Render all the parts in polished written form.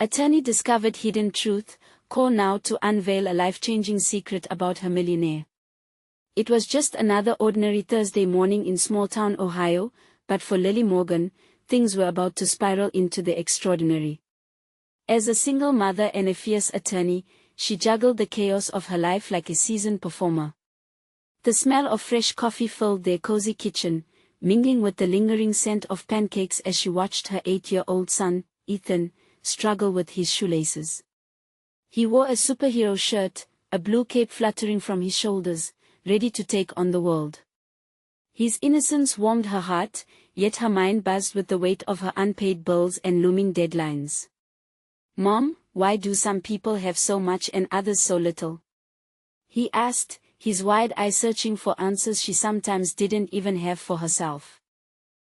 Attorney discovered hidden truth, call now to unveil a life-changing secret about her millionaire. It was just another ordinary Thursday morning in small-town Ohio, but for Lily Morgan, things were about to spiral into the extraordinary. As a single mother and a fierce attorney, she juggled the chaos of her life like a seasoned performer. The smell of fresh coffee filled their cozy kitchen, mingling with the lingering scent of pancakes as she watched her 8-year-old son, Ethan, struggle with his shoelaces. He wore a superhero shirt, a blue cape fluttering from his shoulders, ready to take on the world. His innocence warmed her heart, yet her mind buzzed with the weight of her unpaid bills and looming deadlines. "Mom, why do some people have so much and others so little?" he asked, his wide eyes searching for answers she sometimes didn't even have for herself.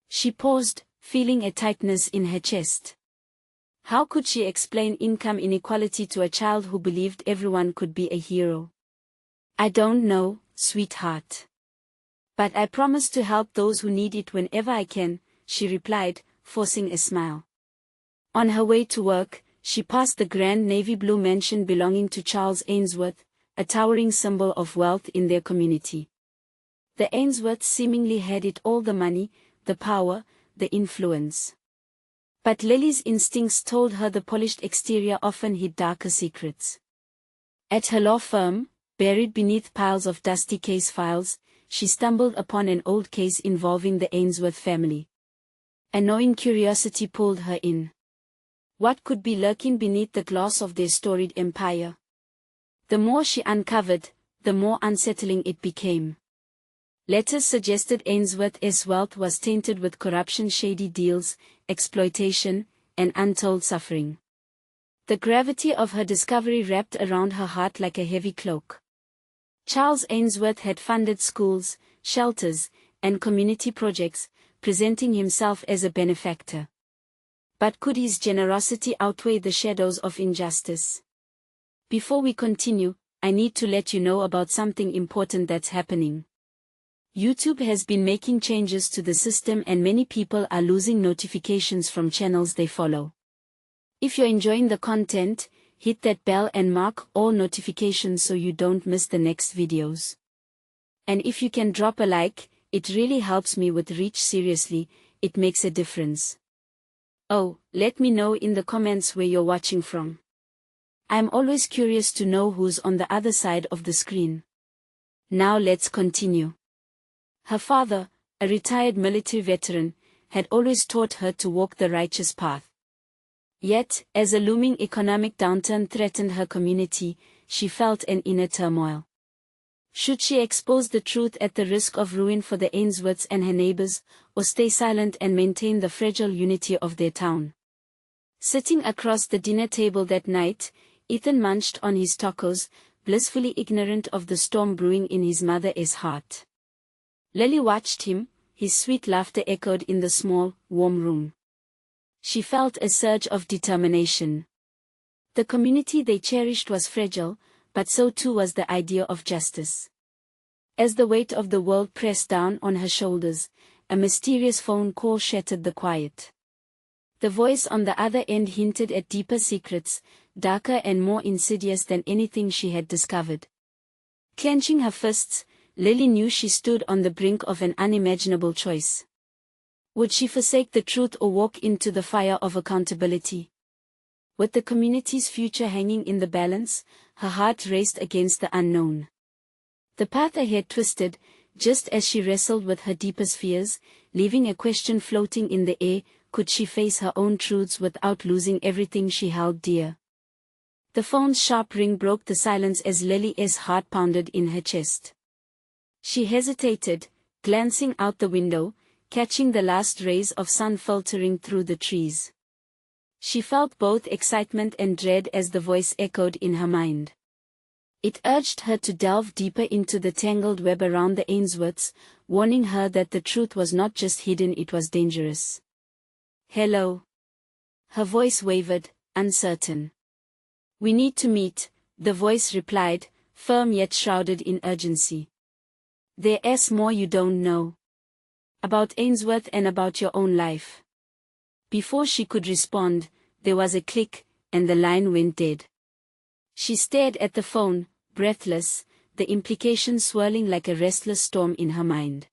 She paused, feeling a tightness in her chest. How could she explain income inequality to a child who believed everyone could be a hero? "I don't know, sweetheart. But I promise to help those who need it whenever I can," she replied, forcing a smile. On her way to work, she passed the grand navy blue mansion belonging to Charles Ainsworth, a towering symbol of wealth in their community. The Ainsworths seemingly had it all: the money, the power, the influence. But Lily's instincts told her the polished exterior often hid darker secrets. At her law firm, buried beneath piles of dusty case files, she stumbled upon an old case involving the Ainsworth family. A gnawing curiosity pulled her in. What could be lurking beneath the glass of their storied empire? The more she uncovered, the more unsettling it became. Letters suggested Ainsworth's wealth was tainted with corruption, shady deals, exploitation, and untold suffering. The gravity of her discovery wrapped around her heart like a heavy cloak. Charles Ainsworth had funded schools, shelters, and community projects, presenting himself as a benefactor. But could his generosity outweigh the shadows of injustice? Before we continue, I need to let you know about something important that's happening. YouTube has been making changes to the system and many people are losing notifications from channels they follow. If you're enjoying the content, hit that bell and mark all notifications so you don't miss the next videos. And if you can drop a like, it really helps me with reach. Seriously, it makes a difference. Oh, let me know in the comments where you're watching from. I'm always curious to know who's on the other side of the screen. Now let's continue. Her father, a retired military veteran, had always taught her to walk the righteous path. Yet, as a looming economic downturn threatened her community, she felt an inner turmoil. Should she expose the truth at the risk of ruin for the Ainsworths and her neighbors, or stay silent and maintain the fragile unity of their town? Sitting across the dinner table that night, Ethan munched on his tacos, blissfully ignorant of the storm brewing in his mother's heart. Lily watched him, his sweet laughter echoed in the small, warm room. She felt a surge of determination. The community they cherished was fragile, but so too was the idea of justice. As the weight of the world pressed down on her shoulders, a mysterious phone call shattered the quiet. The voice on the other end hinted at deeper secrets, darker and more insidious than anything she had discovered. Clenching her fists, Lily knew she stood on the brink of an unimaginable choice. Would she forsake the truth or walk into the fire of accountability? With the community's future hanging in the balance, her heart raced against the unknown. The path ahead twisted, just as she wrestled with her deepest fears, leaving a question floating in the air: could she face her own truths without losing everything she held dear? The phone's sharp ring broke the silence as Lily's heart pounded in her chest. She hesitated, glancing out the window, catching the last rays of sun filtering through the trees. She felt both excitement and dread as the voice echoed in her mind. It urged her to delve deeper into the tangled web around the Ainsworths, warning her that the truth was not just hidden, it was dangerous. "Hello." Her voice wavered, uncertain. "We need to meet," the voice replied, firm yet shrouded in urgency. "There's more you don't know. About Ainsworth and about your own life." Before she could respond, there was a click, and the line went dead. She stared at the phone, breathless, the implications swirling like a restless storm in her mind.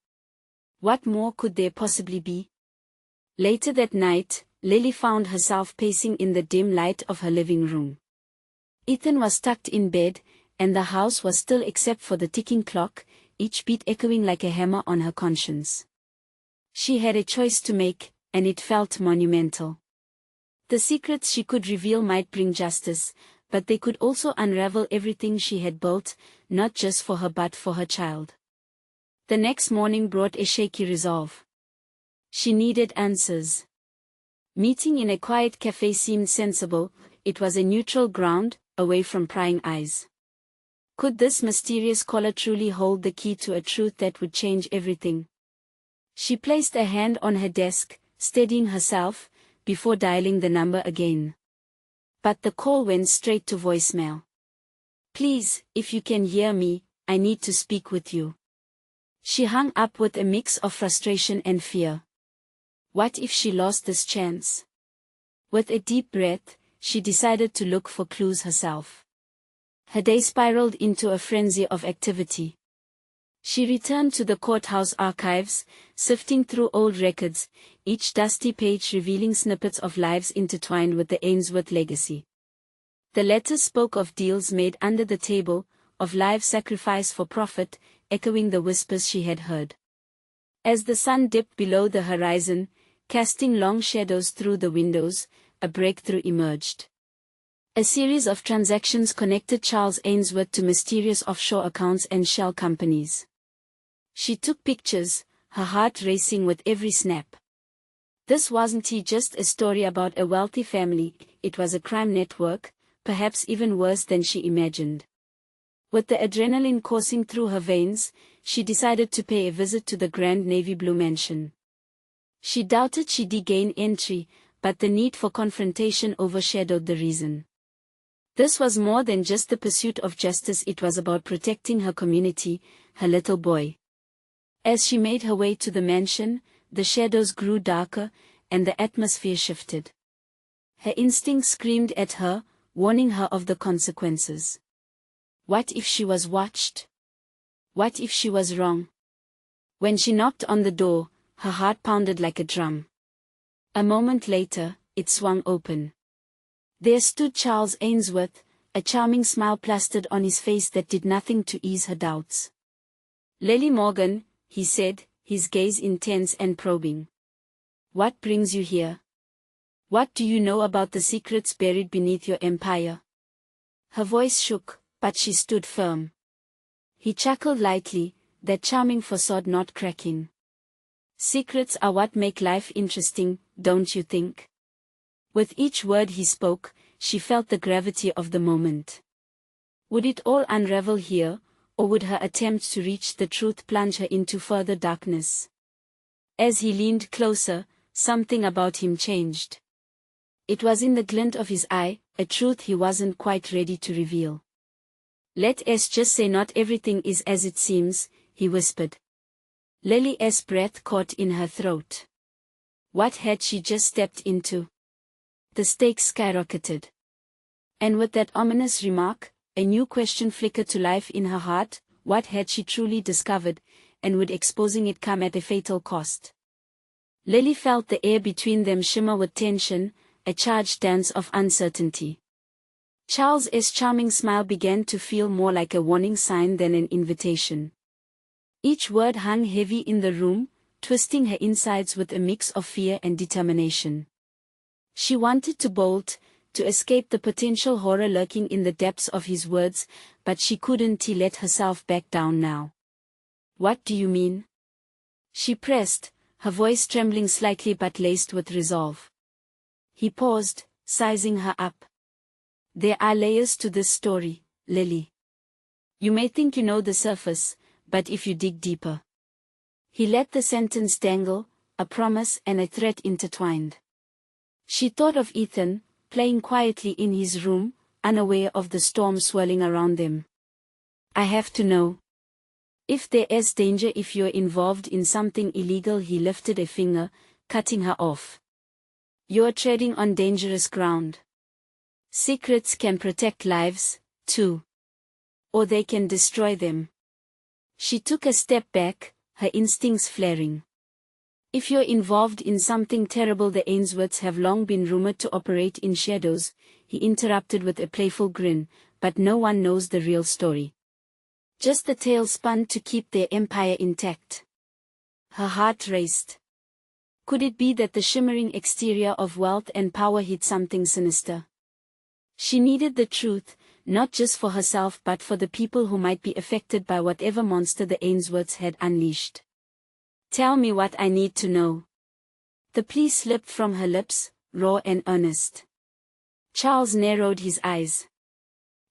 What more could there possibly be? Later that night, Lily found herself pacing in the dim light of her living room. Ethan was tucked in bed, and the house was still except for the ticking clock, each beat echoing like a hammer on her conscience. She had a choice to make, and it felt monumental. The secrets she could reveal might bring justice, but they could also unravel everything she had built, not just for her but for her child. The next morning brought a shaky resolve. She needed answers. Meeting in a quiet cafe seemed sensible. It was a neutral ground, away from prying eyes. Could this mysterious caller truly hold the key to a truth that would change everything? She placed a hand on her desk, steadying herself, before dialing the number again. But the call went straight to voicemail. "Please, if you can hear me, I need to speak with you." She hung up with a mix of frustration and fear. What if she lost this chance? With a deep breath, she decided to look for clues herself. Her day spiraled into a frenzy of activity. She returned to the courthouse archives, sifting through old records, each dusty page revealing snippets of lives intertwined with the Ainsworth legacy. The letters spoke of deals made under the table, of lives sacrificed for profit, echoing the whispers she had heard. As the sun dipped below the horizon, casting long shadows through the windows, a breakthrough emerged. A series of transactions connected Charles Ainsworth to mysterious offshore accounts and shell companies. She took pictures, her heart racing with every snap. This wasn't just a story about a wealthy family, it was a crime network, perhaps even worse than she imagined. With the adrenaline coursing through her veins, she decided to pay a visit to the grand navy blue mansion. She doubted she'd gain entry, but the need for confrontation overshadowed the reason. This was more than just the pursuit of justice, it was about protecting her community, her little boy. As she made her way to the mansion, the shadows grew darker, and the atmosphere shifted. Her instinct screamed at her, warning her of the consequences. What if she was watched? What if she was wrong? When she knocked on the door, her heart pounded like a drum. A moment later, it swung open. There stood Charles Ainsworth, a charming smile plastered on his face that did nothing to ease her doubts. "Lily Morgan," he said, his gaze intense and probing. "What brings you here? What do you know about the secrets buried beneath your empire?" Her voice shook, but she stood firm. He chuckled lightly, that charming facade not cracking. "Secrets are what make life interesting, don't you think?" With each word he spoke, she felt the gravity of the moment. Would it all unravel here, or would her attempt to reach the truth plunge her into further darkness? As he leaned closer, something about him changed. It was in the glint of his eye, a truth he wasn't quite ready to reveal. "Let's just say not everything is as it seems," he whispered. Lily's breath caught in her throat. What had she just stepped into? The stakes skyrocketed. And with that ominous remark, a new question flickered to life in her heart: what had she truly discovered, and would exposing it come at a fatal cost? Lily felt the air between them shimmer with tension, a charged dance of uncertainty. Charles's charming smile began to feel more like a warning sign than an invitation. Each word hung heavy in the room, twisting her insides with a mix of fear and determination. She wanted to bolt, to escape the potential horror lurking in the depths of his words, but she couldn't let herself back down now. "What do you mean?" she pressed, her voice trembling slightly but laced with resolve. He paused, sizing her up. "There are layers to this story, Lily. You may think you know the surface, but if you dig deeper..." He let the sentence dangle, a promise and a threat intertwined. She thought of Ethan, playing quietly in his room, unaware of the storm swirling around them. "I have to know. If there is danger, if you're involved in something illegal." He lifted a finger, cutting her off. "You're treading on dangerous ground." Secrets can protect lives, too. Or they can destroy them. She took a step back, her instincts flaring. If you're involved in something terrible, the Ainsworths have long been rumored to operate in shadows, he interrupted with a playful grin, but no one knows the real story. Just the tale spun to keep their empire intact. Her heart raced. Could it be that the shimmering exterior of wealth and power hid something sinister? She needed the truth, not just for herself but for the people who might be affected by whatever monster the Ainsworths had unleashed. Tell me what I need to know. The plea slipped from her lips, raw and earnest. Charles narrowed his eyes.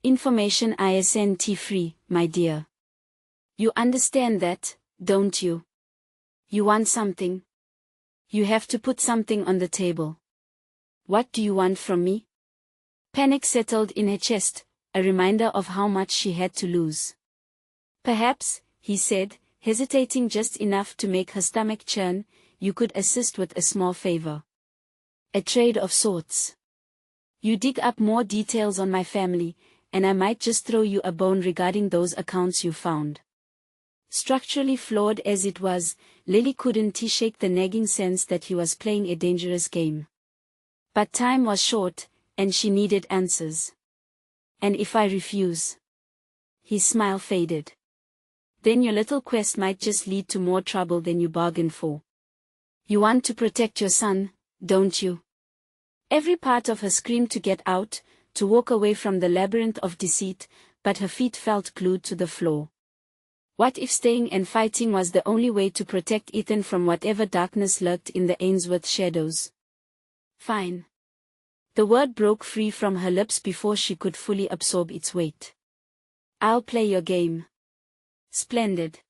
Information isn't free, my dear. You understand that, don't you? You want something. You have to put something on the table. What do you want from me? Panic settled in her chest, a reminder of how much she had to lose. Perhaps, he said, hesitating just enough to make her stomach churn, you could assist with a small favor. A trade of sorts. You dig up more details on my family, and I might just throw you a bone regarding those accounts you found. Structurally flawed as it was, Lily couldn't shake the nagging sense that he was playing a dangerous game. But time was short, and she needed answers. And if I refuse? His smile faded. Then your little quest might just lead to more trouble than you bargained for. You want to protect your son, don't you? Every part of her screamed to get out, to walk away from the labyrinth of deceit, but her feet felt glued to the floor. What if staying and fighting was the only way to protect Ethan from whatever darkness lurked in the Ainsworth shadows? Fine. The word broke free from her lips before she could fully absorb its weight. I'll play your game. Splendid.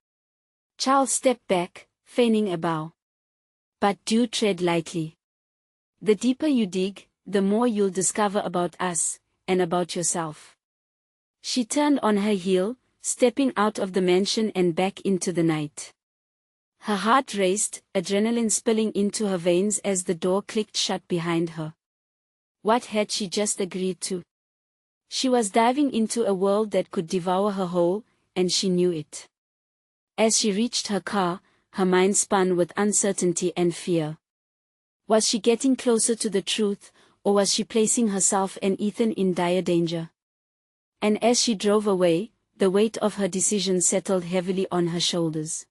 Charles stepped back, feigning a bow. But do tread lightly. The deeper you dig, the more you'll discover about us, and about yourself. She turned on her heel, stepping out of the mansion and back into the night. Her heart raced, adrenaline spilling into her veins as the door clicked shut behind her. What had she just agreed to? She was diving into a world that could devour her whole, and she knew it. As she reached her car, her mind spun with uncertainty and fear. Was she getting closer to the truth, or was she placing herself and Ethan in dire danger? And as she drove away, the weight of her decision settled heavily on her shoulders.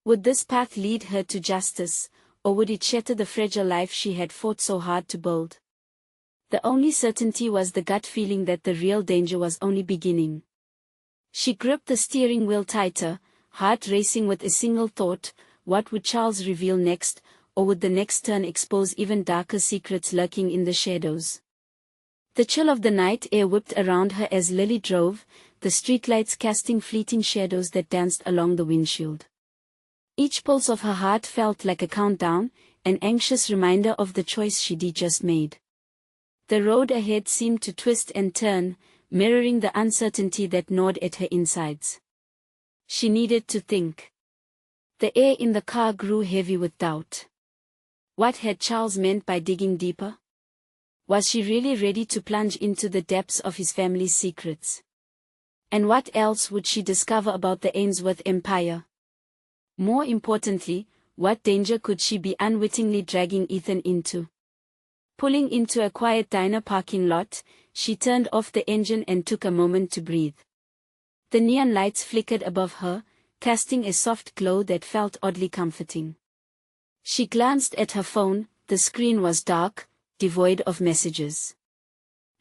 Would this path lead her to justice, or would it shatter the fragile life she had fought so hard to build? The only certainty was the gut feeling that the real danger was only beginning. She gripped the steering wheel tighter, heart racing with a single thought: what would Charles reveal next, or would the next turn expose even darker secrets lurking in the shadows? The chill of the night air whipped around her as Lily drove, the streetlights casting fleeting shadows that danced along the windshield. Each pulse of her heart felt like a countdown, an anxious reminder of the choice she'd just made. The road ahead seemed to twist and turn, mirroring the uncertainty that gnawed at her insides. She needed to think. The air in the car grew heavy with doubt. What had Charles meant by digging deeper? Was she really ready to plunge into the depths of his family's secrets? And what else would she discover about the Ainsworth empire? More importantly, what danger could she be unwittingly dragging Ethan into? Pulling into a quiet diner parking lot, she turned off the engine and took a moment to breathe. The neon lights flickered above her, casting a soft glow that felt oddly comforting. She glanced at her phone. The screen was dark, devoid of messages.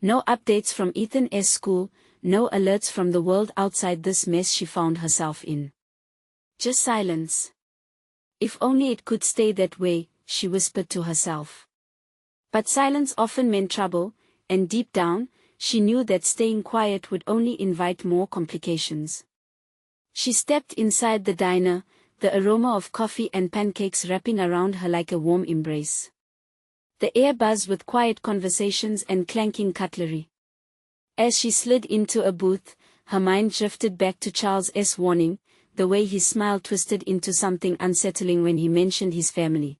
No updates from Ethan's school, no alerts from the world outside this mess she found herself in. Just silence. If only it could stay that way, she whispered to herself. But silence often meant trouble, and deep down, she knew that staying quiet would only invite more complications. She stepped inside the diner, the aroma of coffee and pancakes wrapping around her like a warm embrace. The air buzzed with quiet conversations and clanking cutlery. As she slid into a booth, her mind drifted back to Charles's warning, the way his smile twisted into something unsettling when he mentioned his family.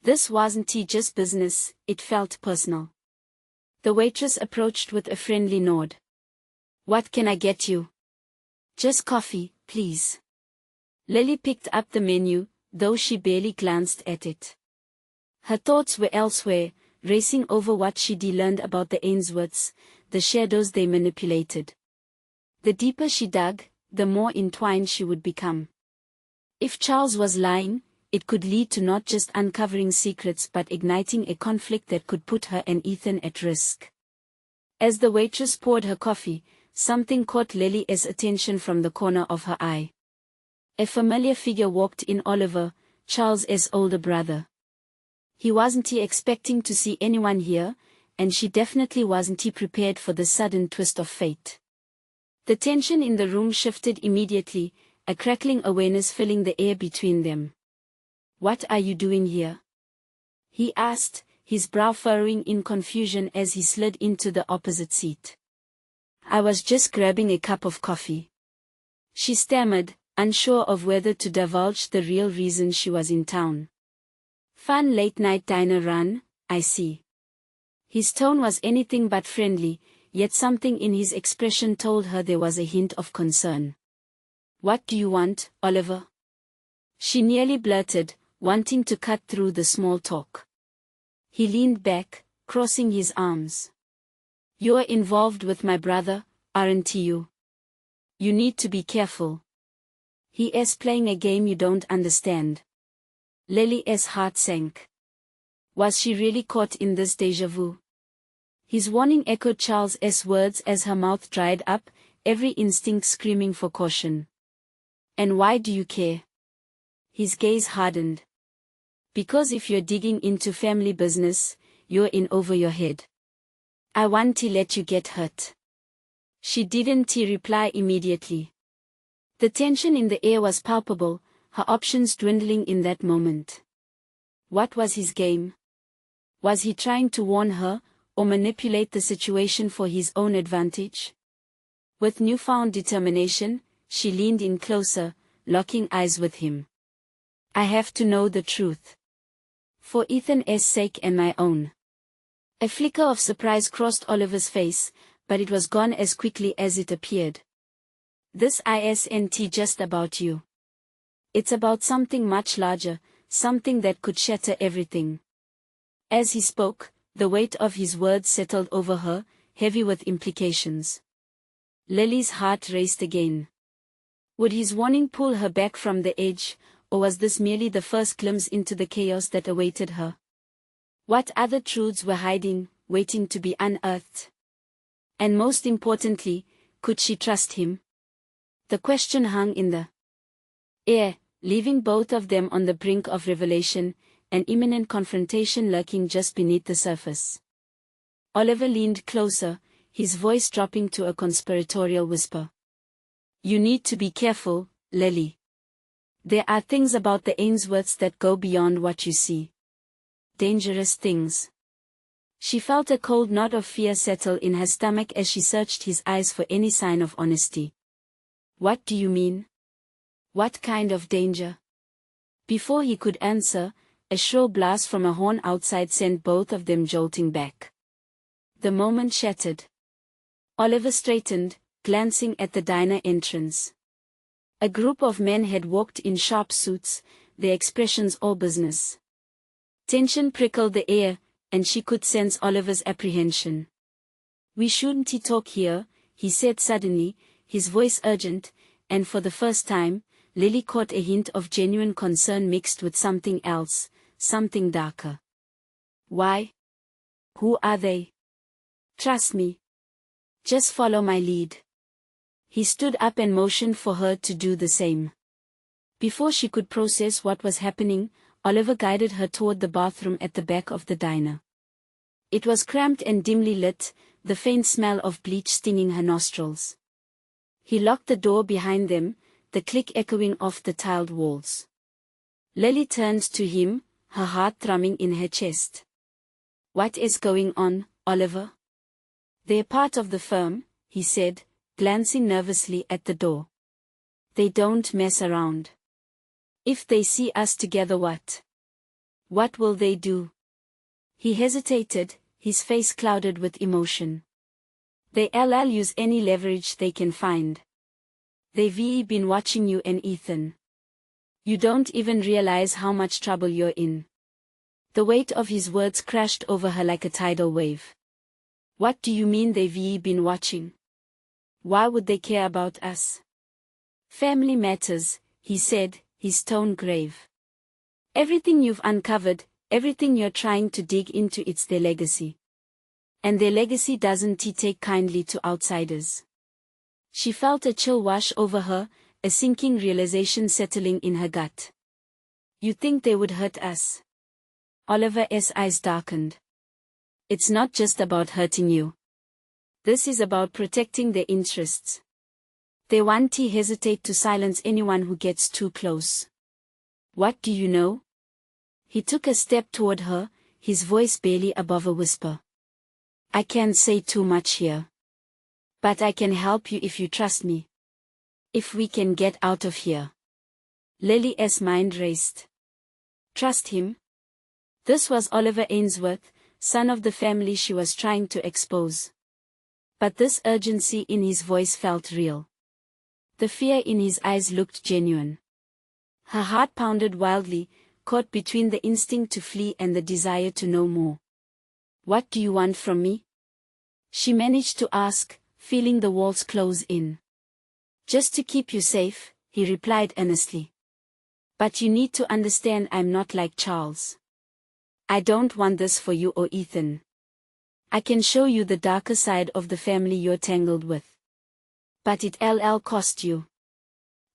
This wasn't just business, it felt personal. The waitress approached with a friendly nod. "What can I get you?" "Just coffee, please." Lily picked up the menu, though she barely glanced at it. Her thoughts were elsewhere, racing over what she'd learned about the Ainsworths, the shadows they manipulated. The deeper she dug, the more entwined she would become. If Charles was lying, it could lead to not just uncovering secrets but igniting a conflict that could put her and Ethan at risk. As the waitress poured her coffee, something caught Lily's attention from the corner of her eye. A familiar figure walked in. Oliver, Charles's older brother. He wasn't expecting to see anyone here, and she definitely wasn't prepared for the sudden twist of fate. The tension in the room shifted immediately, a crackling awareness filling the air between them. "What are you doing here?" he asked, his brow furrowing in confusion as he slid into the opposite seat. "I was just grabbing a cup of coffee," she stammered, unsure of whether to divulge the real reason she was in town. "Fun late-night diner run, I see." His tone was anything but friendly, yet something in his expression told her there was a hint of concern. "What do you want, Oliver?" she nearly blurted, wanting to cut through the small talk. He leaned back, crossing his arms. "You're involved with my brother, aren't you? You need to be careful. He is playing a game you don't understand." Lily's heart sank. Was she really caught in this déjà vu? His warning echoed Charles's words as her mouth dried up, every instinct screaming for caution. "And why do you care?" His gaze hardened. "Because if you're digging into family business, you're in over your head. I want to let you get hurt." She didn't reply immediately. The tension in the air was palpable, her options dwindling in that moment. What was his game? Was he trying to warn her, or manipulate the situation for his own advantage? With newfound determination, she leaned in closer, locking eyes with him. "I have to know the truth. For Ethan's sake and my own." A flicker of surprise crossed Oliver's face, but it was gone as quickly as it appeared. "This isn't just about you. It's about something much larger, something that could shatter everything." As he spoke, the weight of his words settled over her, heavy with implications. Lily's heart raced again. Would his warning pull her back from the edge, or was this merely the first glimpse into the chaos that awaited her? What other truths were hiding, waiting to be unearthed? And most importantly, could she trust him? The question hung in the air, leaving both of them on the brink of revelation, an imminent confrontation lurking just beneath the surface. Oliver leaned closer, his voice dropping to a conspiratorial whisper. "You need to be careful, Lily. There are things about the Ainsworths that go beyond what you see. Dangerous things." She felt a cold knot of fear settle in her stomach as she searched his eyes for any sign of honesty. "What do you mean? What kind of danger?" Before he could answer, a shrill blast from a horn outside sent both of them jolting back. The moment shattered. Oliver straightened, glancing at the diner entrance. A group of men had walked in sharp suits, their expressions all business. Tension prickled the air, and she could sense Oliver's apprehension. "We shouldn't talk here," he said suddenly, his voice urgent, and for the first time, Lily caught a hint of genuine concern mixed with something else, something darker. "Why? Who are they?" "Trust me. Just follow my lead." He stood up and motioned for her to do the same. Before she could process what was happening, Oliver guided her toward the bathroom at the back of the diner. It was cramped and dimly lit, the faint smell of bleach stinging her nostrils. He locked the door behind them, the click echoing off the tiled walls. Lily turned to him, her heart thrumming in her chest. "What is going on, Oliver?" "They're part of the firm," he said, glancing nervously at the door. "They don't mess around. If they see us together, what will they do?" He hesitated, his face clouded with emotion. They'll use any leverage they can find. They've been watching you and Ethan. You don't even realize how much trouble you're in. The weight of his words crashed over her like a tidal wave. What do you mean they've been watching? Why would they care about us? Family matters, he said, his tone grave. Everything you've uncovered, everything you're trying to dig into, it's their legacy. And their legacy doesn't take kindly to outsiders. She felt a chill wash over her, a sinking realization settling in her gut. You think they would hurt us? Oliver's eyes darkened. It's not just about hurting you. This is about protecting their interests. They won't hesitate to silence anyone who gets too close. What do you know? He took a step toward her, his voice barely above a whisper. I can't say too much here. But I can help you if you trust me. If we can get out of here. Lily's mind raced. Trust him? This was Oliver Ainsworth, son of the family she was trying to expose. But this urgency in his voice felt real. The fear in his eyes looked genuine. Her heart pounded wildly, caught between the instinct to flee and the desire to know more. What do you want from me? She managed to ask, feeling the walls close in. Just to keep you safe, he replied earnestly. But you need to understand I'm not like Charles. I don't want this for you or Ethan. I can show you the darker side of the family you're tangled with. But it'll cost you.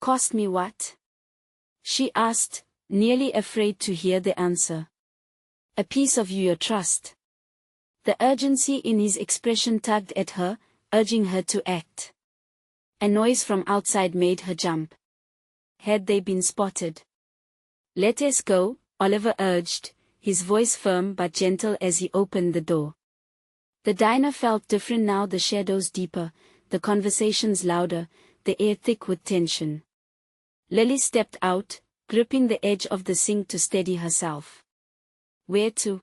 Cost me what? She asked, nearly afraid to hear the answer. A piece of your trust. The urgency in his expression tugged at her, urging her to act. A noise from outside made her jump. Had they been spotted? Let us go, Oliver urged, his voice firm but gentle as he opened the door. The diner felt different now, the shadows deeper, the conversations louder, the air thick with tension. Lily stepped out, gripping the edge of the sink to steady herself. Where to?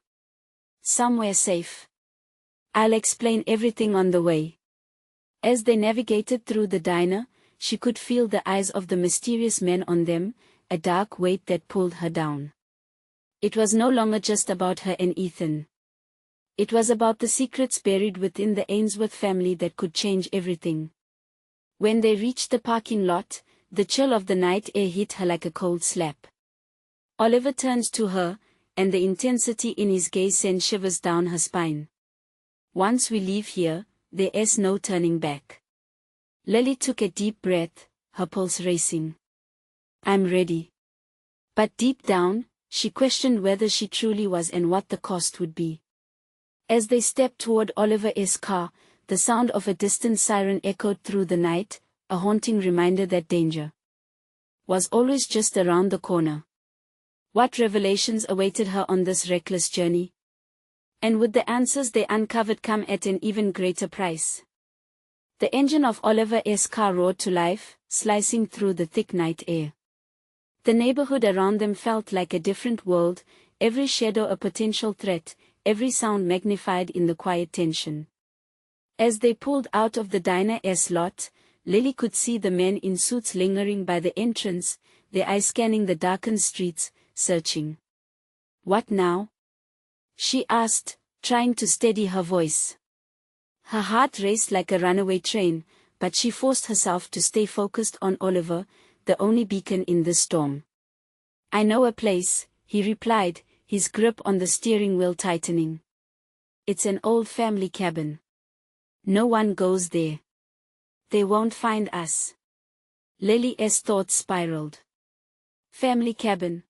Somewhere safe. I'll explain everything on the way. As they navigated through the diner, she could feel the eyes of the mysterious men on them, a dark weight that pulled her down. It was no longer just about her and Ethan. It was about the secrets buried within the Ainsworth family that could change everything. When they reached the parking lot, the chill of the night air hit her like a cold slap. Oliver turned to her, and the intensity in his gaze sent shivers down her spine. Once we leave here, there's no turning back. Lily took a deep breath, her pulse racing. I'm ready. But deep down, she questioned whether she truly was and what the cost would be. As they stepped toward Oliver's car, the sound of a distant siren echoed through the night, a haunting reminder that danger was always just around the corner. What revelations awaited her on this reckless journey? And would the answers they uncovered come at an even greater price? The engine of Oliver's car roared to life, slicing through the thick night air. The neighborhood around them felt like a different world, every shadow a potential threat, every sound magnified in the quiet tension. As they pulled out of the diner's lot, Lily could see the men in suits lingering by the entrance, their eyes scanning the darkened streets, searching. What now? She asked, trying to steady her voice. Her heart raced like a runaway train, but she forced herself to stay focused on Oliver, the only beacon in the storm. I know a place, he replied, his grip on the steering wheel tightening. It's an old family cabin. No one goes there. They won't find us. Lily's thoughts spiraled. Family cabin.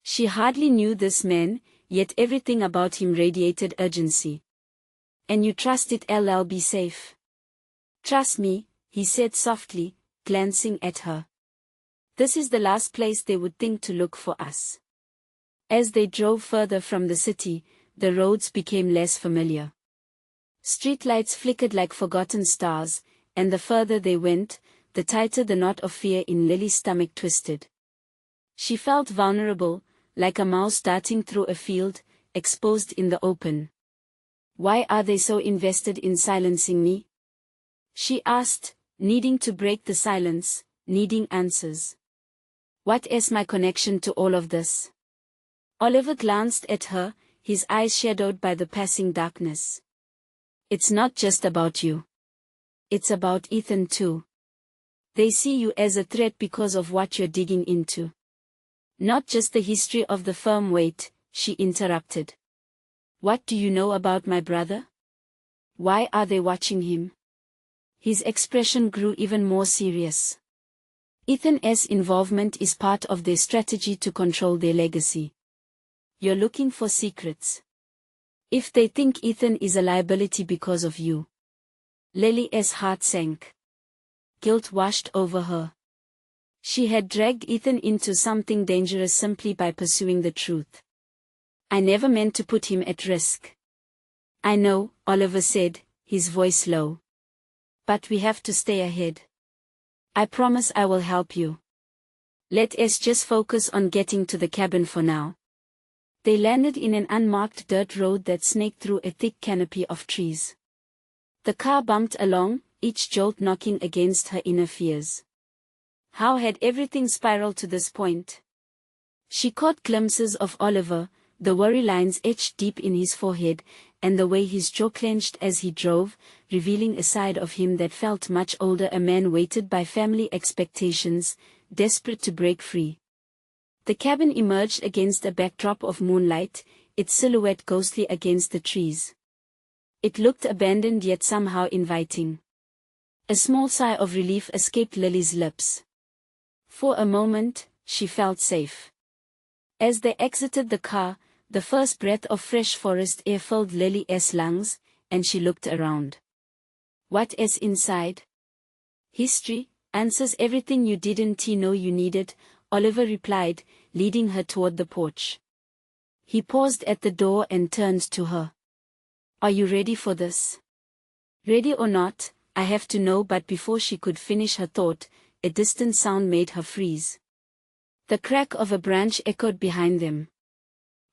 She hardly knew this man, yet everything about him radiated urgency. And you trust it'll be safe? Trust me, he said softly, glancing at her. This is the last place they would think to look for us. As they drove further from the city, the roads became less familiar. Streetlights flickered like forgotten stars, and the further they went, the tighter the knot of fear in Lily's stomach twisted. She felt vulnerable, like a mouse darting through a field, exposed in the open. Why are they so invested in silencing me? She asked, needing to break the silence, needing answers. What is my connection to all of this? Oliver glanced at her, his eyes shadowed by the passing darkness. It's not just about you. It's about Ethan too. They see you as a threat because of what you're digging into. Not just the history of the firm. Wait, she interrupted. What do you know about my brother? Why are they watching him? His expression grew even more serious. Ethan's involvement is part of their strategy to control their legacy. You're looking for secrets. If they think Ethan is a liability because of you. Lily's heart sank. Guilt washed over her. She had dragged Ethan into something dangerous simply by pursuing the truth. I never meant to put him at risk. I know, Oliver said, his voice low. But we have to stay ahead. I promise I will help you. Let us just focus on getting to the cabin for now. They landed in an unmarked dirt road that snaked through a thick canopy of trees. The car bumped along, each jolt knocking against her inner fears. How had everything spiraled to this point? She caught glimpses of Oliver, the worry lines etched deep in his forehead, and the way his jaw clenched as he drove, revealing a side of him that felt much older, a man weighted by family expectations, desperate to break free. The cabin emerged against a backdrop of moonlight, its silhouette ghostly against the trees. It looked abandoned yet somehow inviting. A small sigh of relief escaped Lily's lips. For a moment, she felt safe. As they exited the car, the first breath of fresh forest air filled Lily's lungs, and she looked around. What is inside? History, answers, everything you didn't know you needed, Oliver replied, leading her toward the porch. He paused at the door and turned to her. Are you ready for this? Ready or not, I have to know. But before she could finish her thought, a distant sound made her freeze. The crack of a branch echoed behind them.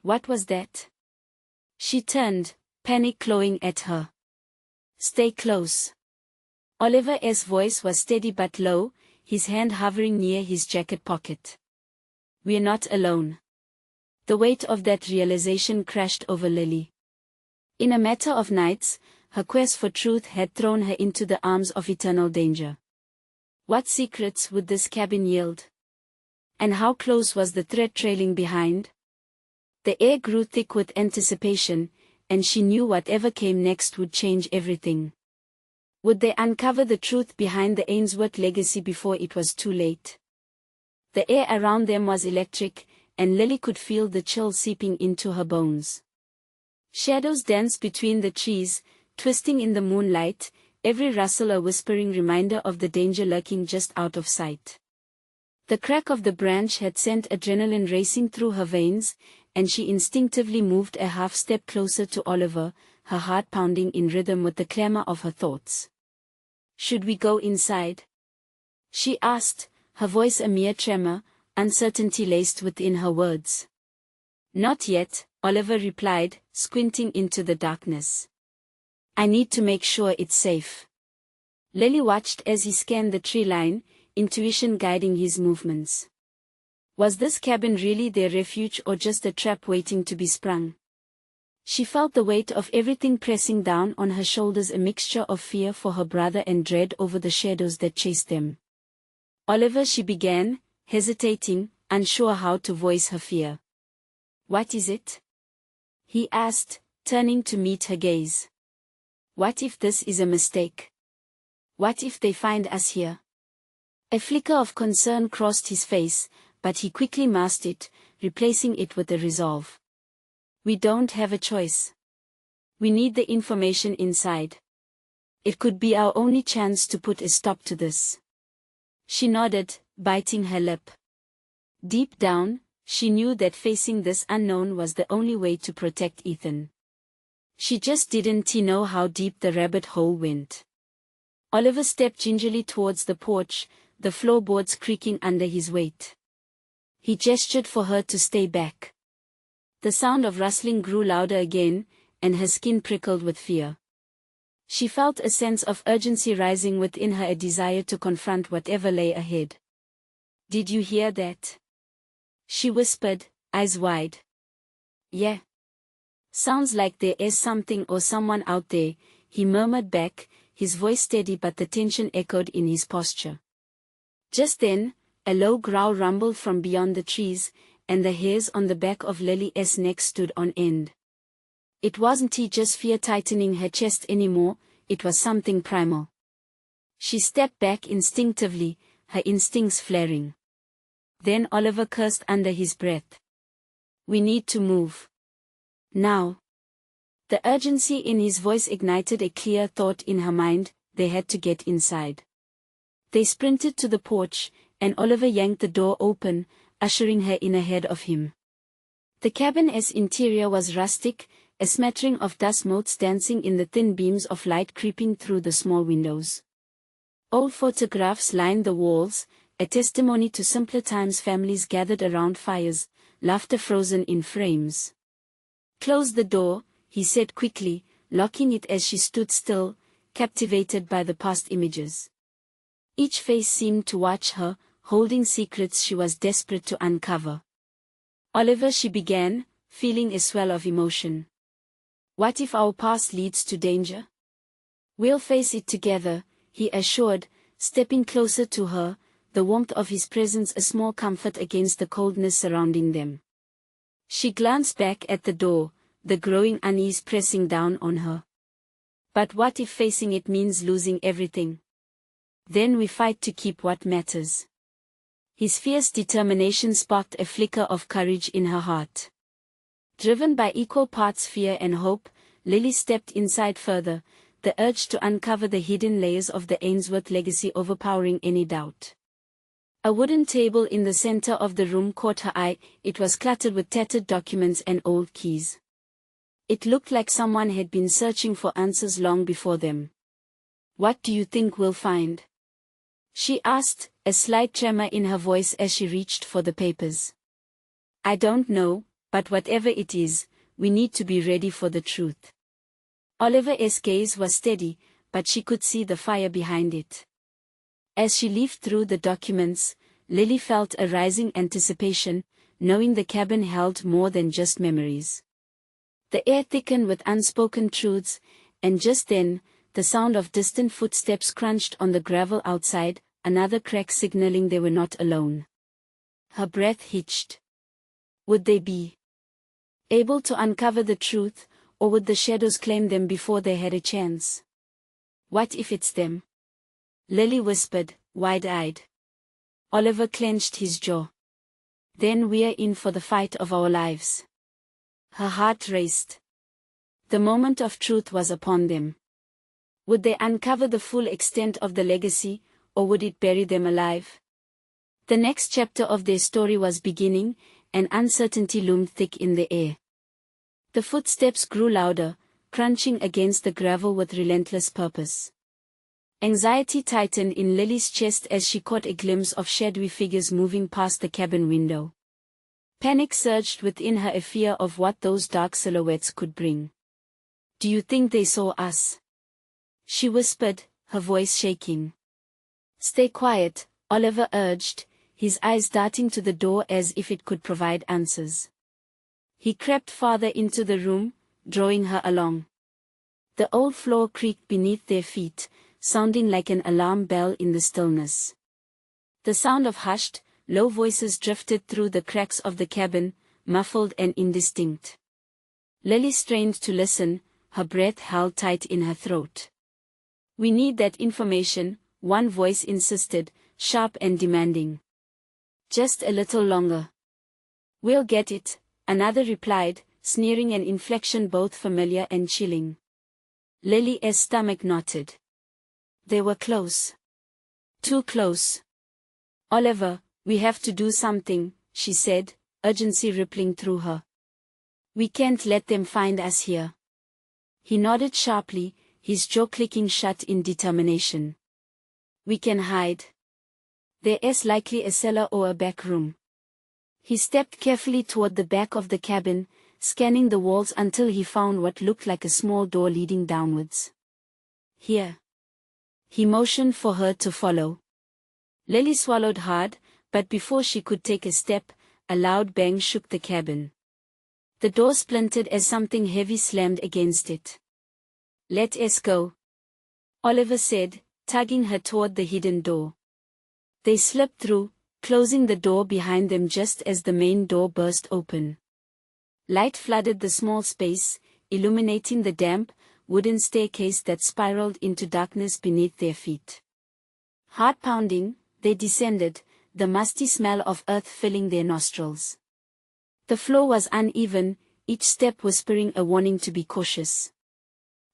What was that? She turned, panic clawing at her. Stay close. Oliver's voice was steady but low, his hand hovering near his jacket pocket. We're not alone. The weight of that realization crashed over Lily. In a matter of nights, her quest for truth had thrown her into the arms of eternal danger. What secrets would this cabin yield? And how close was the threat trailing behind? The air grew thick with anticipation, and she knew whatever came next would change everything. Would they uncover the truth behind the Ainsworth legacy before it was too late? The air around them was electric, and Lily could feel the chill seeping into her bones. Shadows danced between the trees, twisting in the moonlight, every rustle a whispering reminder of the danger lurking just out of sight. The crack of the branch had sent adrenaline racing through her veins, and she instinctively moved a half-step closer to Oliver, her heart pounding in rhythm with the clamor of her thoughts. Should we go inside? She asked, her voice a mere tremor, uncertainty laced within her words. Not yet, Oliver replied, squinting into the darkness. I need to make sure it's safe. Lily watched as he scanned the tree line, intuition guiding his movements. Was this cabin really their refuge or just a trap waiting to be sprung? She felt the weight of everything pressing down on her shoulders, a mixture of fear for her brother and dread over the shadows that chased them. Oliver, she began, hesitating, unsure how to voice her fear. What is it? He asked, turning to meet her gaze. What if this is a mistake? What if they find us here? A flicker of concern crossed his face, but he quickly masked it, replacing it with a resolve. We don't have a choice. We need the information inside. It could be our only chance to put a stop to this. She nodded, biting her lip. Deep down, she knew that facing this unknown was the only way to protect Ethan. She just didn't know how deep the rabbit hole went. Oliver stepped gingerly towards the porch, the floorboards creaking under his weight. He gestured for her to stay back. The sound of rustling grew louder again, and her skin prickled with fear. She felt a sense of urgency rising within her, a desire to confront whatever lay ahead. "Did you hear that?" she whispered, eyes wide. "Yeah. Sounds like there is something or someone out there," he murmured back, his voice steady but the tension echoed in his posture. Just then, a low growl rumbled from beyond the trees, and the hairs on the back of Lily's neck stood on end. It wasn't just fear tightening her chest anymore, it was something primal. She stepped back instinctively, her instincts flaring. Then Oliver cursed under his breath. "We need to move. Now." The urgency in his voice ignited a clear thought in her mind: they had to get inside. They sprinted to the porch, and Oliver yanked the door open, ushering her in ahead of him. The cabin's interior was rustic, a smattering of dust motes dancing in the thin beams of light creeping through the small windows. Old photographs lined the walls, a testimony to simpler times, families gathered around fires, laughter frozen in frames. "Close the door," he said quickly, locking it as she stood still, captivated by the past images. Each face seemed to watch her, holding secrets she was desperate to uncover. "Oliver," she began, feeling a swell of emotion. "What if our past leads to danger? We'll face it together," he assured, stepping closer to her, the warmth of his presence a small comfort against the coldness surrounding them. She glanced back at the door, the growing unease pressing down on her. "But what if facing it means losing everything? Then we fight to keep what matters." His fierce determination sparked a flicker of courage in her heart. Driven by equal parts fear and hope, Lily stepped inside further, the urge to uncover the hidden layers of the Ainsworth legacy overpowering any doubt. A wooden table in the center of the room caught her eye. It was cluttered with tattered documents and old keys. It looked like someone had been searching for answers long before them. "What do you think we'll find?" she asked, a slight tremor in her voice as she reached for the papers. "I don't know, but whatever it is, we need to be ready for the truth." Oliver's gaze was steady, but she could see the fire behind it. As she leafed through the documents, Lily felt a rising anticipation, knowing the cabin held more than just memories. The air thickened with unspoken truths, and just then, the sound of distant footsteps crunched on the gravel outside, another crack signaling they were not alone. Her breath hitched. Would they be able to uncover the truth, or would the shadows claim them before they had a chance? "What if it's them?" Lily whispered, wide-eyed. Oliver clenched his jaw. "Then we're in for the fight of our lives." Her heart raced. The moment of truth was upon them. Would they uncover the full extent of the legacy, or would it bury them alive? The next chapter of their story was beginning, and uncertainty loomed thick in the air. The footsteps grew louder, crunching against the gravel with relentless purpose. Anxiety tightened in Lily's chest as she caught a glimpse of shadowy figures moving past the cabin window. Panic surged within her, a fear of what those dark silhouettes could bring. "Do you think they saw us?" she whispered, her voice shaking. "Stay quiet," Oliver urged, his eyes darting to the door as if it could provide answers. He crept farther into the room, drawing her along. The old floor creaked beneath their feet, sounding like an alarm bell in the stillness. The sound of hushed, low voices drifted through the cracks of the cabin, muffled and indistinct. Lily strained to listen, her breath held tight in her throat. "We need that information," one voice insisted, sharp and demanding. "Just a little longer." "We'll get it," another replied, sneering, an inflection both familiar and chilling. Lily's stomach knotted. They were close. Too close. "Oliver, we have to do something," she said, urgency rippling through her. "We can't let them find us here." He nodded sharply, his jaw clicking shut in determination. "We can hide. There is likely a cellar or a back room." He stepped carefully toward the back of the cabin, scanning the walls until he found what looked like a small door leading downwards. "Here." He motioned for her to follow. Lily swallowed hard, but before she could take a step, a loud bang shook the cabin. The door splintered as something heavy slammed against it. "Let us go," Oliver said, tugging her toward the hidden door. They slipped through, closing the door behind them just as the main door burst open. Light flooded the small space, illuminating the damp, wooden staircase that spiraled into darkness beneath their feet. Heart-pounding, they descended, the musty smell of earth filling their nostrils. The floor was uneven, each step whispering a warning to be cautious.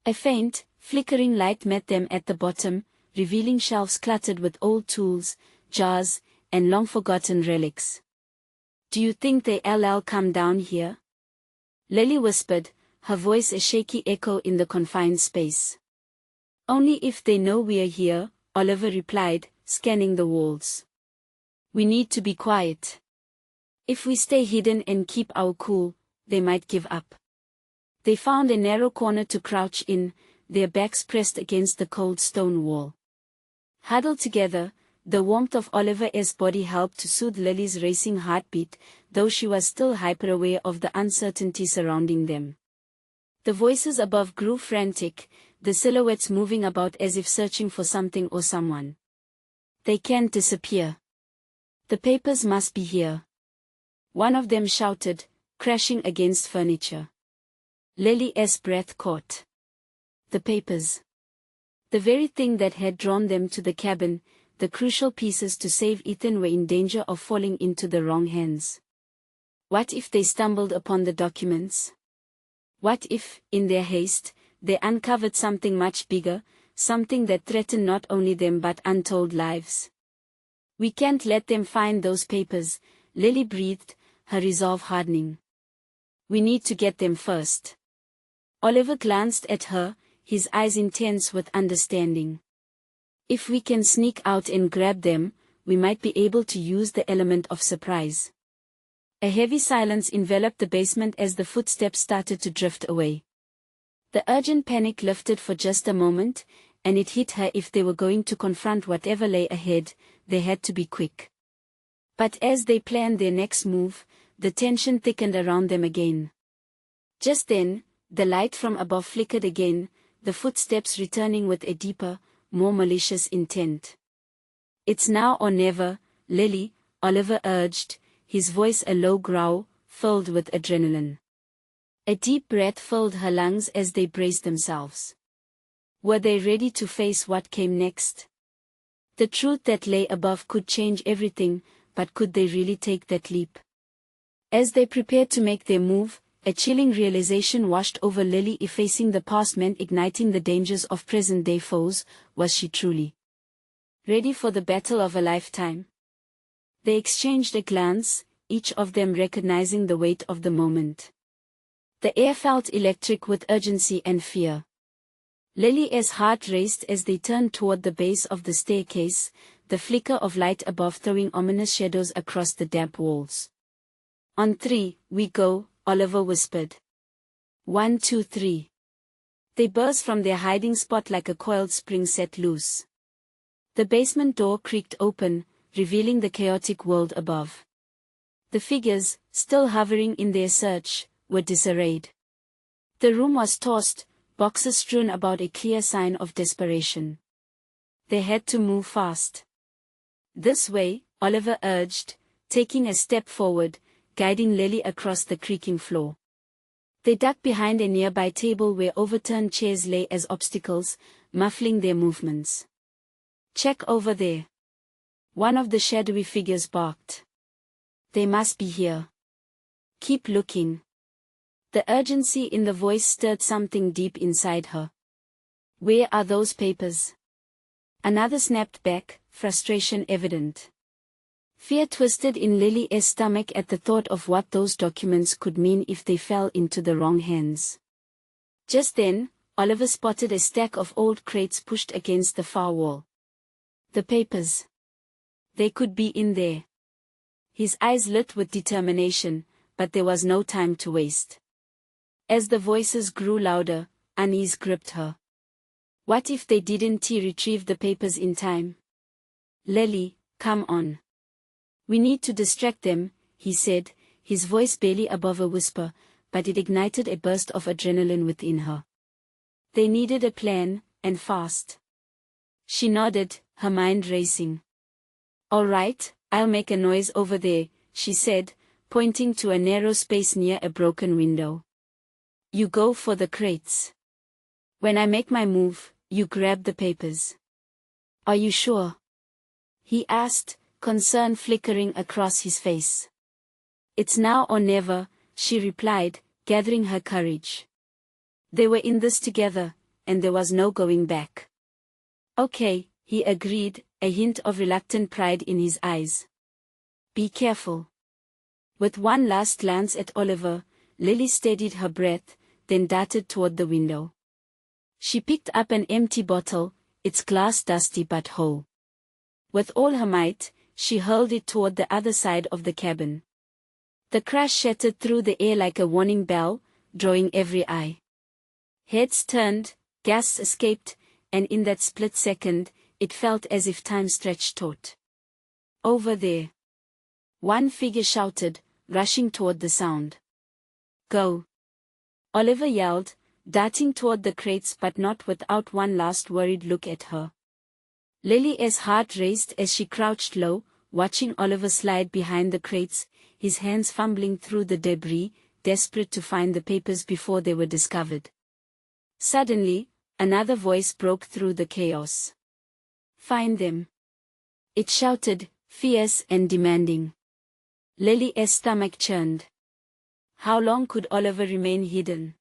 A faint, flickering light met them at the bottom, revealing shelves cluttered with old tools, jars, and long-forgotten relics. "Do you think they'll come down here?" Lily whispered, her voice a shaky echo in the confined space. "Only if they know we're here," Oliver replied, scanning the walls. "We need to be quiet. If we stay hidden and keep our cool, they might give up." They found a narrow corner to crouch in, their backs pressed against the cold stone wall. Huddled together, the warmth of Oliver's body helped to soothe Lily's racing heartbeat, though she was still hyper-aware of the uncertainty surrounding them. The voices above grew frantic, the silhouettes moving about as if searching for something or someone. "They can't disappear. The papers must be here," one of them shouted, crashing against furniture. Lily's breath caught. The papers. The very thing that had drawn them to the cabin, the crucial pieces to save Ethan, were in danger of falling into the wrong hands. What if they stumbled upon the documents? What if, in their haste, they uncovered something much bigger, something that threatened not only them but untold lives? "We can't let them find those papers," Lily breathed, her resolve hardening. "We need to get them first." Oliver glanced at her, his eyes intense with understanding. "If we can sneak out and grab them, we might be able to use the element of surprise." A heavy silence enveloped the basement as the footsteps started to drift away. The urgent panic lifted for just a moment, and it hit her: if they were going to confront whatever lay ahead, they had to be quick. But as they planned their next move, the tension thickened around them again. Just then, the light from above flickered again, the footsteps returning with a deeper, more malicious intent. "It's now or never, Lily," Oliver urged, his voice a low growl, filled with adrenaline. A deep breath filled her lungs as they braced themselves. Were they ready to face what came next? The truth that lay above could change everything, but could they really take that leap? As they prepared to make their move, a chilling realization washed over Lily. Effacing the past meant igniting the dangers of present-day foes. Was she truly ready for the battle of a lifetime? They exchanged a glance, each of them recognizing the weight of the moment. The air felt electric with urgency and fear. Lily's heart raced as they turned toward the base of the staircase, the flicker of light above throwing ominous shadows across the damp walls. "On 3, we go," Oliver whispered. 1, 2, 3. They burst from their hiding spot like a coiled spring set loose. The basement door creaked open, revealing the chaotic world above. The figures, still hovering in their search, were disarrayed. The room was tossed, boxes strewn about, a clear sign of desperation. They had to move fast. "This way," Oliver urged, taking a step forward, guiding Lily across the creaking floor. They ducked behind a nearby table where overturned chairs lay as obstacles, muffling their movements. "Check over there," one of the shadowy figures barked. "They must be here. Keep looking." The urgency in the voice stirred something deep inside her. "Where are those papers?" Another snapped back, frustration evident. Fear twisted in Lily's stomach at the thought of what those documents could mean if they fell into the wrong hands. Just then, Oliver spotted a stack of old crates pushed against the far wall. The papers. They could be in there. His eyes lit with determination, but there was no time to waste. As the voices grew louder, unease gripped her. What if they didn't retrieve the papers in time? Lily, come on. We need to distract them, he said, his voice barely above a whisper, but it ignited a burst of adrenaline within her. They needed a plan, and fast. She nodded, her mind racing. All right, I'll make a noise over there, she said, pointing to a narrow space near a broken window. You go for the crates. When I make my move, you grab the papers. Are you sure? He asked, concern flickering across his face. It's now or never, she replied, gathering her courage. They were in this together, and there was no going back. Okay, he agreed, a hint of reluctant pride in his eyes. Be careful. With one last glance at Oliver, Lily steadied her breath, then darted toward the window. She picked up an empty bottle, its glass dusty but whole. With all her might, she hurled it toward the other side of the cabin. The crash shattered through the air like a warning bell, drawing every eye. Heads turned, gasps escaped, and in that split second, it felt as if time stretched taut. Over there. One figure shouted, rushing toward the sound. Go! Oliver yelled, darting toward the crates but not without one last worried look at her. Lily's heart raced as she crouched low, watching Oliver slide behind the crates, his hands fumbling through the debris, desperate to find the papers before they were discovered. Suddenly, another voice broke through the chaos. Find them. It shouted, fierce and demanding. Lily's stomach churned. How long could Oliver remain hidden?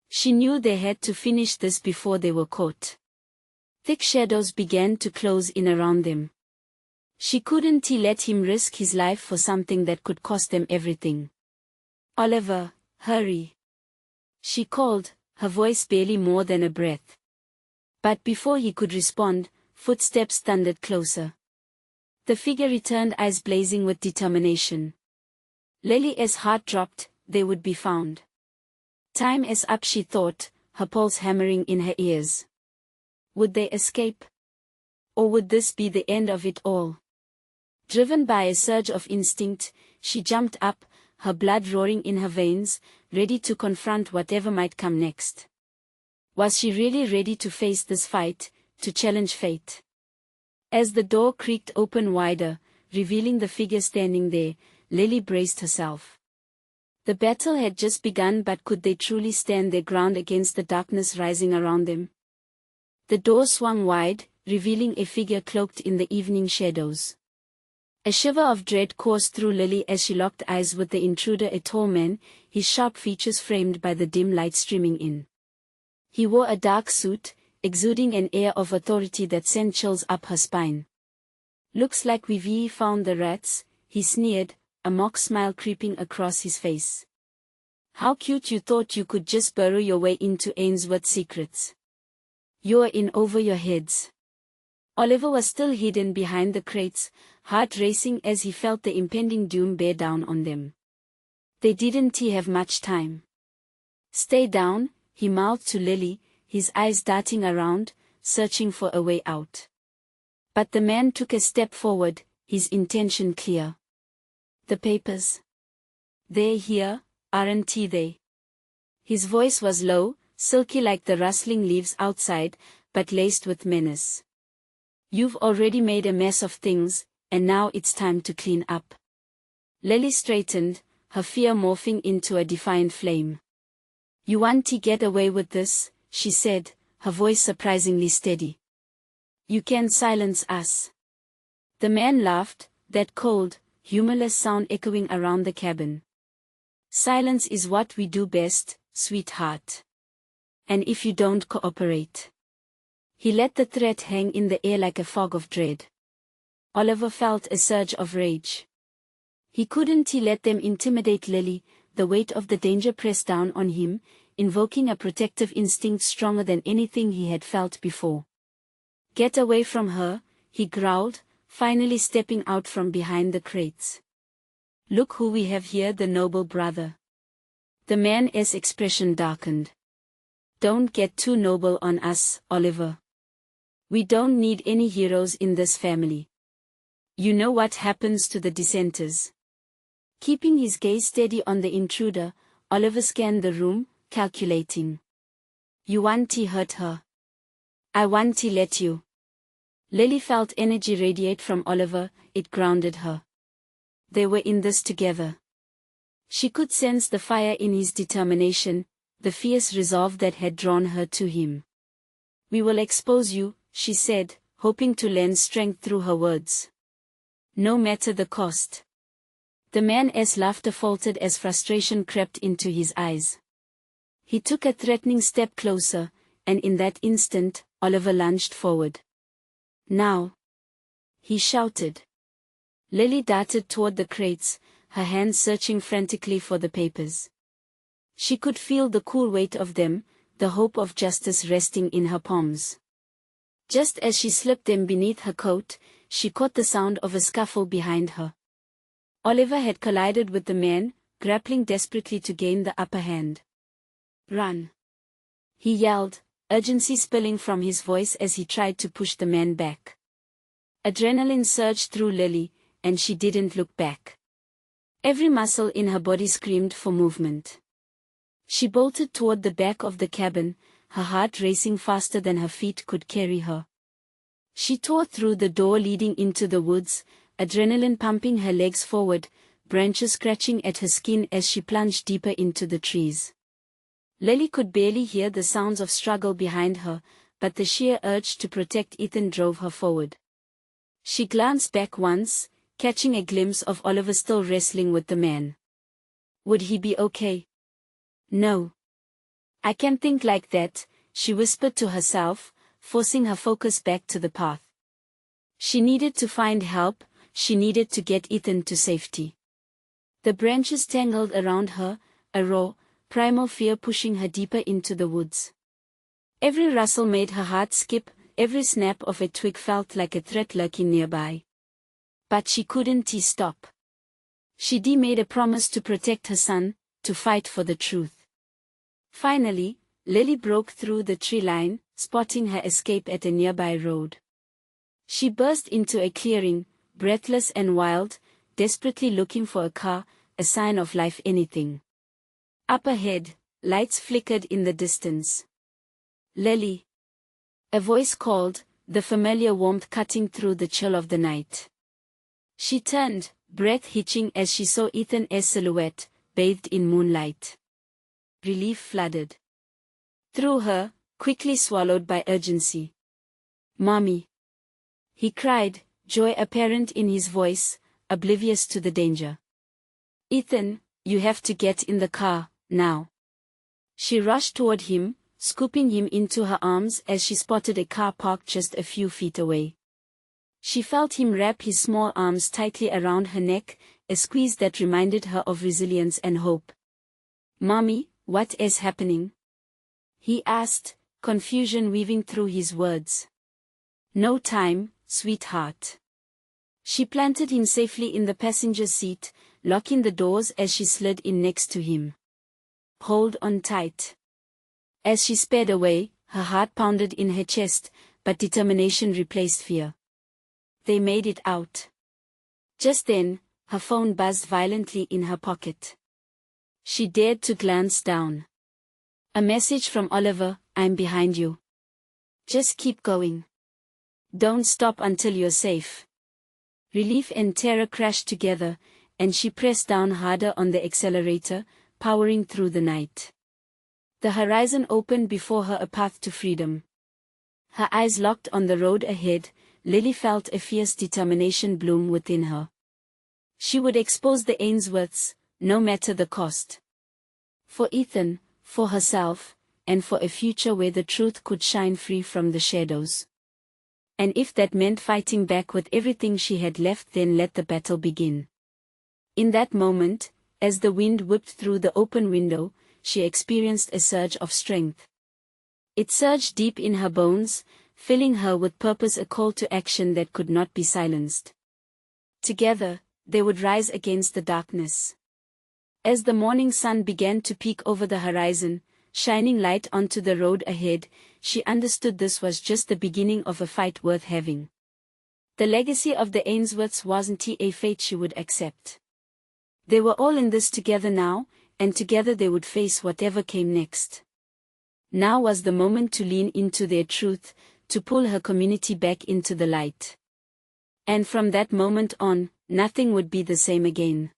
She knew they had to finish this before they were caught. Thick shadows began to close in around them. She couldn't let him risk his life for something that could cost them everything. Oliver, hurry. She called, her voice barely more than a breath. But before he could respond, footsteps thundered closer. The figure returned, eyes blazing with determination. Lily's heart dropped, they would be found. Time is up, she thought, her pulse hammering in her ears. Would they escape? Or would this be the end of it all? Driven by a surge of instinct, she jumped up, her blood roaring in her veins, ready to confront whatever might come next. Was she really ready to face this fight, to challenge fate? As the door creaked open wider, revealing the figure standing there, Lily braced herself. The battle had just begun, but could they truly stand their ground against the darkness rising around them? The door swung wide, revealing a figure cloaked in the evening shadows. A shiver of dread coursed through Lily as she locked eyes with the intruder, a tall man, his sharp features framed by the dim light streaming in. He wore a dark suit, exuding an air of authority that sent chills up her spine. Looks like we've found the rats, he sneered, a mock smile creeping across his face. How cute you thought you could just burrow your way into Ainsworth's secrets. You're in over your heads. Oliver was still hidden behind the crates, heart racing as he felt the impending doom bear down on them. They didn't have much time. Stay down, he mouthed to Lily, his eyes darting around, searching for a way out. But the man took a step forward, his intention clear. The papers. They're here, aren't they? His voice was low, silky like the rustling leaves outside, but laced with menace. You've already made a mess of things, and now it's time to clean up. Lily straightened, her fear morphing into a defiant flame. You want to get away with this, she said, her voice surprisingly steady. You can silence us. The man laughed, that cold, humorless sound echoing around the cabin. Silence is what we do best, sweetheart. And if you don't cooperate. He let the threat hang in the air like a fog of dread. Oliver felt a surge of rage. He couldn't let them intimidate Lily, the weight of the danger pressed down on him, invoking a protective instinct stronger than anything he had felt before. Get away from her, he growled, finally stepping out from behind the crates. Look who we have here, the noble brother. The man's expression darkened. Don't get too noble on us, Oliver. We don't need any heroes in this family. You know what happens to the dissenters. Keeping his gaze steady on the intruder, Oliver scanned the room, calculating. You want to hurt her. I want to let you. Lily felt energy radiate from Oliver, it grounded her. They were in this together. She could sense the fire in his determination, the fierce resolve that had drawn her to him. We will expose you, she said, hoping to lend strength through her words. No matter the cost. The man's laughter faltered as frustration crept into his eyes. He took a threatening step closer, and in that instant, Oliver lunged forward. Now! He shouted. Lily darted toward the crates, her hands searching frantically for the papers. She could feel the cool weight of them, the hope of justice resting in her palms. Just as she slipped them beneath her coat, she caught the sound of a scuffle behind her. Oliver had collided with the man, grappling desperately to gain the upper hand. Run! He yelled, urgency spilling from his voice as he tried to push the man back. Adrenaline surged through Lily, and she didn't look back. Every muscle in her body screamed for movement. She bolted toward the back of the cabin, her heart racing faster than her feet could carry her. She tore through the door leading into the woods, adrenaline pumping her legs forward, branches scratching at her skin as she plunged deeper into the trees. Lily could barely hear the sounds of struggle behind her, but the sheer urge to protect Ethan drove her forward. She glanced back once, catching a glimpse of Oliver still wrestling with the man. Would he be okay? No. I can't think like that, she whispered to herself, forcing her focus back to the path. She needed to find help, she needed to get Ethan to safety. The branches tangled around her, a raw, primal fear pushing her deeper into the woods. Every rustle made her heart skip, every snap of a twig felt like a threat lurking nearby. But she couldn't stop. She made a promise to protect her son, to fight for the truth. Finally, Lily broke through the tree line, spotting her escape at a nearby road. She burst into a clearing, breathless and wild, desperately looking for a car, a sign of life, anything. Up ahead, lights flickered in the distance. Lily! A voice called, the familiar warmth cutting through the chill of the night. She turned, breath hitching as she saw Ethan's silhouette, bathed in moonlight. Relief flooded through her, quickly swallowed by urgency. Mommy! He cried, joy apparent in his voice, oblivious to the danger. Ethan, you have to get in the car, now. She rushed toward him, scooping him into her arms as she spotted a car parked just a few feet away. She felt him wrap his small arms tightly around her neck, a squeeze that reminded her of resilience and hope. Mommy, what is happening? He asked, confusion weaving through his words. No time, sweetheart. She planted him safely in the passenger seat, locking the doors as she slid in next to him. Hold on tight. As she sped away, her heart pounded in her chest, but determination replaced fear. They made it out. Just then, her phone buzzed violently in her pocket. She dared to glance down. A message from Oliver, I'm behind you. Just keep going. Don't stop until you're safe. Relief and terror crashed together, and she pressed down harder on the accelerator, powering through the night. The horizon opened before her, a path to freedom. Her eyes locked on the road ahead, Lily felt a fierce determination bloom within her. She would expose the Ainsworths, no matter the cost. For Ethan, for herself, and for a future where the truth could shine free from the shadows. And if that meant fighting back with everything she had left, then let the battle begin. In that moment, as the wind whipped through the open window, she experienced a surge of strength. It surged deep in her bones, filling her with purpose, a call to action that could not be silenced. Together, they would rise against the darkness. As the morning sun began to peek over the horizon, shining light onto the road ahead, she understood this was just the beginning of a fight worth having. The legacy of the Ainsworths wasn't a fate she would accept. They were all in this together now, and together they would face whatever came next. Now was the moment to lean into their truth, to pull her community back into the light. And from that moment on, nothing would be the same again.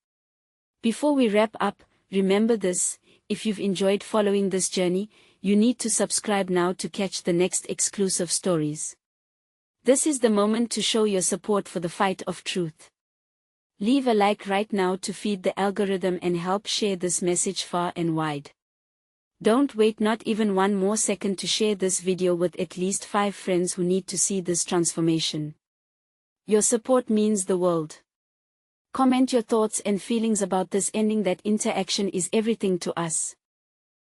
Before we wrap up, remember this: if you've enjoyed following this journey, you need to subscribe now to catch the next exclusive stories. This is the moment to show your support for the fight of truth. Leave a like right now to feed the algorithm and help share this message far and wide. Don't wait not even one more second to share this video with at least 5 friends who need to see this transformation. Your support means the world. Comment your thoughts and feelings about this ending. That interaction is everything to us.